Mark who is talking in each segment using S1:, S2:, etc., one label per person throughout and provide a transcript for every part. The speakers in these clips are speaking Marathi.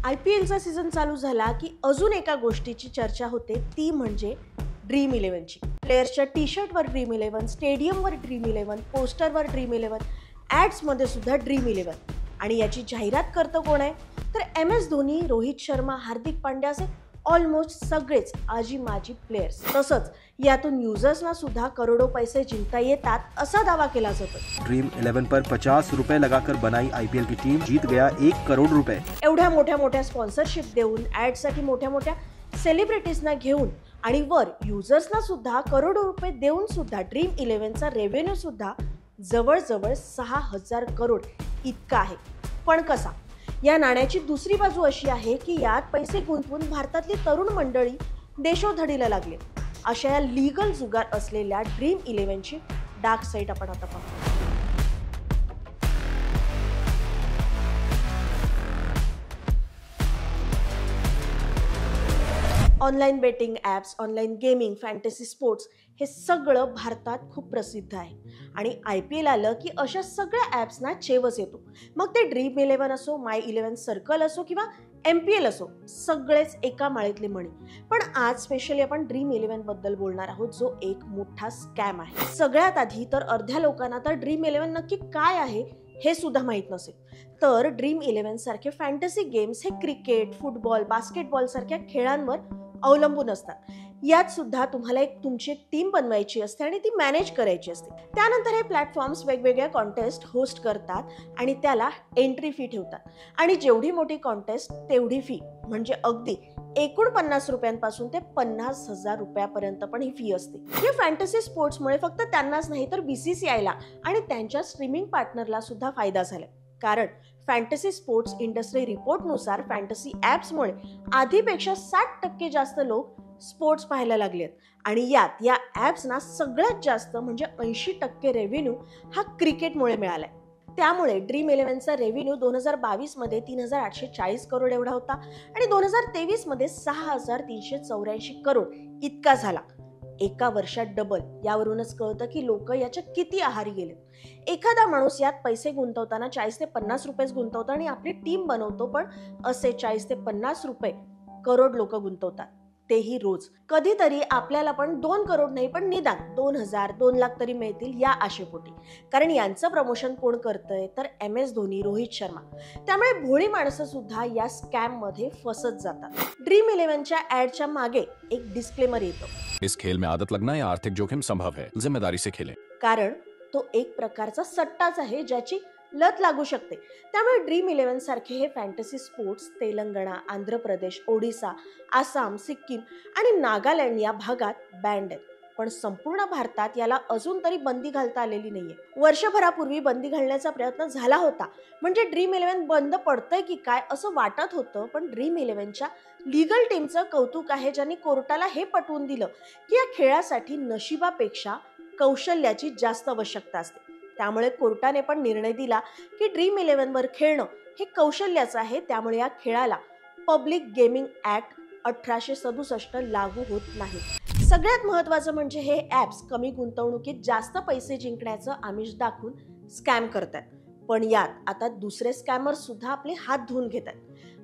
S1: IPLचा सीझन चालू झाला की अजून एका गोष्टीची चर्चा होते, ती म्हणजे ड्रीम इलेव्हनची. प्लेयर्सच्या टी शर्टवर ड्रीम इलेव्हन, स्टेडियमवर ड्रीम इलेव्हन, पोस्टरवर ड्रीम इलेव्हन, ॲड्समध्ये सुद्धा ड्रीम इलेव्हन. आणि याची जाहिरात करतं कोण आहे? तर MS धोनी, रोहित शर्मा, हार्दिक पांड्या असे ऑलमोस्ट सगळेच आजी माजी प्लेयर्स. तसंच यातून युजर्सना सुद्धा करोडो पैसे जिंकता येतात असा दावा केला जातो.
S2: ड्रीम 11 पर 50 रुपए लगाकर बनाई IPL की टीम जीत गया 1 करोड़ रुपए.
S1: एवढ्या मोठ्या स्पॉन्सरशिप देऊन, ॲडसाठी मोठ्या सेलिब्रिटीजना घेऊन आणि वर युजर्सना सुद्धा करोडो रुपये देऊन सुद्धा ड्रीम इलेव्हनचा रेव्हेन्यू सुद्धा जवळजवळ 6,000 करोड इतका आहे. पण कसा? या नाण्याची दुसरी बाजू अशी आहे की यात पैसे गुंतवून भारतातली तरुण मंडळी देशोधडीला लागले. अशा या लीगल जुगार असलेल्या ड्रीम इलेव्हनची डार्क साईड आपण आता पाहू. Online betting apps, online gaming, fantasy sports हे सगळं भारतात खूप प्रसिद्ध आहे. आणि IPL आलं की अशा सगळ्या ॲप्सना चेवच येतो. मग ते ड्रीम इलेव्हन असो, माय इलेव्हन सर्कल असो किंवा MPL असो, सगळेच एका माळेतले मणी. पण आज स्पेशली आपण ड्रीम इलेव्हन बद्दल बोलणार आहोत, जो एक मोठा स्कॅम आहे. सगळ्यात आधी तर अर्ध्या लोकांना तर ड्रीम इलेव्हन नक्की काय आहे हे सुद्धा माहीत नसेल. तर ड्रीम इलेव्हन सारखे फॅन्टसी गेम्स हे क्रिकेट, फुटबॉल, बास्केटबॉल सारख्या खेळांवर अवलंबून असतात. यात सुद्धा तुम्हाला तुमची एक टीम बनवायची असते आणि ती मॅनेज करायची असते. त्यानंतर हे प्लॅटफॉर्म्स वेगवेगळ्या कॉन्टेस्ट होस्ट करतात आणि त्याला एंट्री फी ठेवतात. आणि जेवढी मोठी कॉन्टेस्ट तेवढी फी, म्हणजे अगदी एकूण 50 रुपयांपासून ते 50,000 रुपयापर्यंत पण ही फी असते. या फॅन्टसी स्पोर्ट्समुळे फक्त त्यांनाच नाही तर BCCIला आणि त्यांच्या स्ट्रीमिंग पार्टनरला सुद्धा फायदा झाला. कारण फॅन्टसी स्पोर्ट्स इंडस्ट्री रिपोर्टनुसार फॅन्टसी ॲप्समुळे आधीपेक्षा 60% जास्त लोक स्पोर्ट्स पाहायला लागलेत. आणि यात या ॲप्सना सगळ्यात जास्त म्हणजे 80% रेव्हेन्यू हा क्रिकेटमुळे मिळालाय. त्यामुळे ड्रीम इलेव्हनचा रेव्हेन्यू 2022 मध्ये 3,840 करोड एवढा होता आणि 2023 मध्ये 6,384 करोड इतका झाला. एका वर्षात डबल. यावरूनच कळतं की लोक याच्या किती आहारी गेले. एखादा माणूस यात पैसे गुंतवताना 40 ते 50 रुपयेच गुंतवतो आणि आपली टीम बनवतो, पण असे 40 ते 50 रुपये करोड लोक गुंतवतात, तेही रोज. कधीतरी आपल्याला पण 2 करोड नाही पण निदान 2,000, 2 लाख तरी मिळतील या आशेपोटी. कारण यांचं प्रमोशन कोण करतंय? तर MS धोनी, रोहित शर्मा. त्यामुळे भोळी माणसं सुद्धा या स्कॅम मध्ये फसत जातात. ड्रीम इलेव्हनच्या ॲडच्या मागे एक डिस्क्लेमर येतं.
S3: इस खेल में आदत लगना या आर्थिक जोखिम संभव है, जिम्मेदारी से खेलें.
S1: कारण तो एक प्रकारचा सट्टाच आहे ज्याची लत लागू शकते. त्यामुळे ड्रीम इलेव्हन सारखे हे फॅन्टसी स्पोर्ट्स तेलंगणा, आंध्र प्रदेश, ओडिसा, आसाम, सिक्कीम आणि नागालँड या भागात बँड आहेत. पण संपूर्ण भारतात याला अजून तरी बंदी घालता आलेली नाहीये. वर्षभरापूर्वी बंदी घालण्याचा प्रयत्न झाला होता. म्हणजे ड्रीम इलेव्हन बंद पडतंय की काय असं वाटत होतं. पण ड्रीम इलेव्हनच्या लीगल टीमचं कौतुक आहे, ज्यांनी कोर्टाला हे पटवून दिलं की या खेळासाठी नशिबापेक्षा कौशल्याची जास्त आवश्यकता असते. त्यामुळे कोर्टाने पण निर्णय दिला की ड्रीम इलेव्हनवर खेळणं हे कौशल्याचं आहे. त्यामुळे या खेळाला पब्लिक गेमिंग ॲक्ट 1867 लागू होत नाही. सगळ्यात महत्त्वाचं म्हणजे हे ॲप्स कमी गुंतवणुकीत जास्त पैसे जिंकण्याचं आमिष दाखवून स्कॅम करतात. पण यात आता दुसरे स्कॅमर्स सुद्धा आपले हात धुवून घेतात.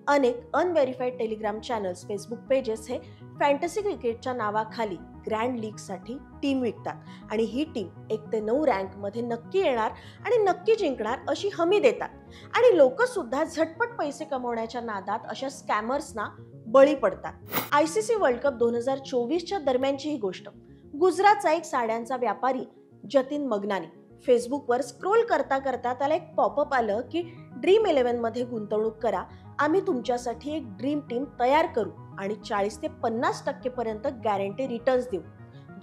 S1: अनेक अनव्हेरिफाईड टेलिग्राम चॅनल्स, फेसबुक पेजेस हे फॅन्टसी क्रिकेटच्या नावाखाली ग्रँड लीगसाठी टीम विकतात आणि ही टीम 1 ते 9 रँकमध्ये नक्की येणार आणि नक्की जिंकणार अशी हमी देतात. आणि लोक सुद्धा झटपट पैसे कमवण्याच्या नादात अशा स्कॅमर्सना बळी पडतात. ICC वर्ल्ड कप 2024च्या दरम्यानची ही गोष्ट. गुजरातचा एक साड्यांचा व्यापारी जतीन मगनानी फेसबुकवर स्क्रोल करता करता त्याला एक पॉपअप आलं की ड्रीम इलेव्हनमध्ये गुंतवणूक करा, आम्ही तुमच्यासाठी एक ड्रीम टीम तयार करू आणि 40 ते 50% पर्यंत गॅरंटी रिटर्न्स देऊ.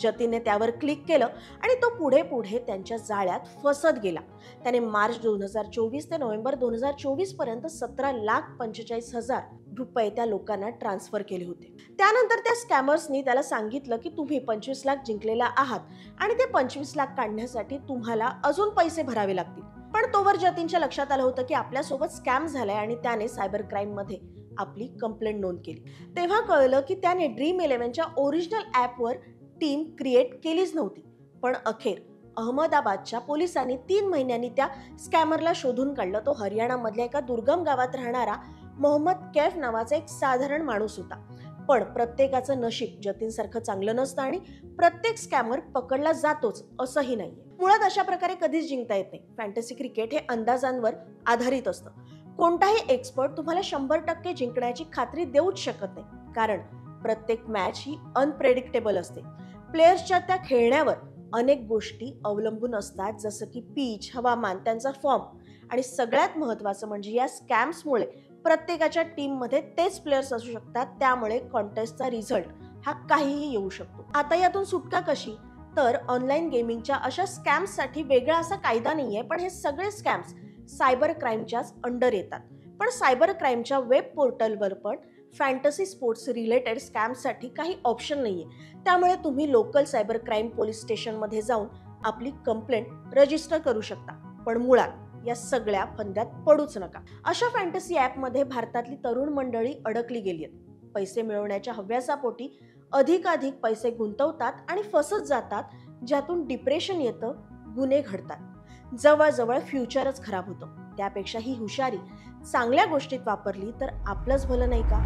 S1: जतीनने त्यावर क्लिक केलं आणि तो पुढे त्यांच्या जाळ्यात फसत गेला. त्याने मार्च 2024 ते नोव्हेंबर 2024 पर्यंत 17,45,000 रुपये त्या लोकांना ट्रान्सफर केले होते. त्यानंतर त्या स्कॅमर्सनी त्याला सांगितलं की तुम्ही 25 लाख जिंकलेला आहात आणि ते 25 लाख काढण्यासाठी तुम्हाला अजून पैसे भरावे लागतील. पण तोवर जतीनच्या लक्षात आलं होतं की आपल्यासोबत स्कॅम झालाय आणि त्याने सायबर क्राईम मध्ये आपली कंप्लेंट नोंद केली. तेव्हा कळलं की त्याने ड्रीम इलेव्हनच्या ओरिजिनल ॲपवर टीम क्रिएट केलीच नव्हती. पण अखेर अहमदाबादच्या पोलिसांनी 3 महिन्यांनी त्या स्कॅमरला शोधून काढलं. तो हरियाणामधल्या एका दुर्गम गावात राहणारा मोहम्मद कैफ नावाचा एक साधारण माणूस होता. पण प्रत्येकाचं नशीब जतीनसारखं चांगलं नसतं आणि प्रत्येक स्कॅमर पकडला जातोच असंही नाहीये. मुळात अशा प्रकारे कधीच जिंकता येत नाही. फॅन्टसी क्रिकेट हे अंदाजांवर आधारित असतं. कोणताही एक्सपर्ट तुम्हाला 100% जिंकण्याची खात्री देऊच शकत नाही, कारण प्रत्येक मॅच ही अनप्रेडिक्टेबल असते. प्लेयर्सच्या त्या खेळण्यावर अनेक गोष्टी अवलंबून असतात, जसं की पिच, हवामान, त्यांचा फॉर्म आणि सगळ्यात महत्त्वाचं म्हणजे या स्कॅम्समुळे प्रत्येकाच्या टीममध्ये तेच प्लेयर्स असू शकतात. त्यामुळे कॉन्टेस्टचा रिझल्ट हा काहीही येऊ शकतो. आता यातून सुटका कशी? तर ऑनलाईन गेमिंगच्या अशा स्कॅम्ससाठी वेगळा असा कायदा नाहीये, पण हे सगळे स्कॅम्स सायबर क्राईमच्याच अंडर येतात. पण सायबर क्राईमच्या वेब पोर्टलवर पण फॅन्टसी स्पोर्ट्स रिलेटेड स्कॅम्ससाठी काही ऑप्शन नाहीये. त्यामुळे तुम्ही लोकल सायबर क्राईम पोलीस स्टेशनमध्ये जाऊन आपली कंप्लेंट रजिस्टर करू शकता. पण मुळात या सगळ्या फंद्यात पडूच नका. अशा फॅन्टसी ॲपमध्ये भारतातली तरुण मंडळी अडकली गेली आहेत. पैसे मिळवण्याच्या हव्यासापोटी अधिकाधिक पैसे गुंतवतात आणि फसत जातात, ज्यातून डिप्रेशन येतं, गुन्हे घडतात, जवळजवळ फ्युचरच खराब होतं. त्यापेक्षा ही हुशारी चांगल्या गोष्टीत वापरली तर आपलंच भलं नाही का?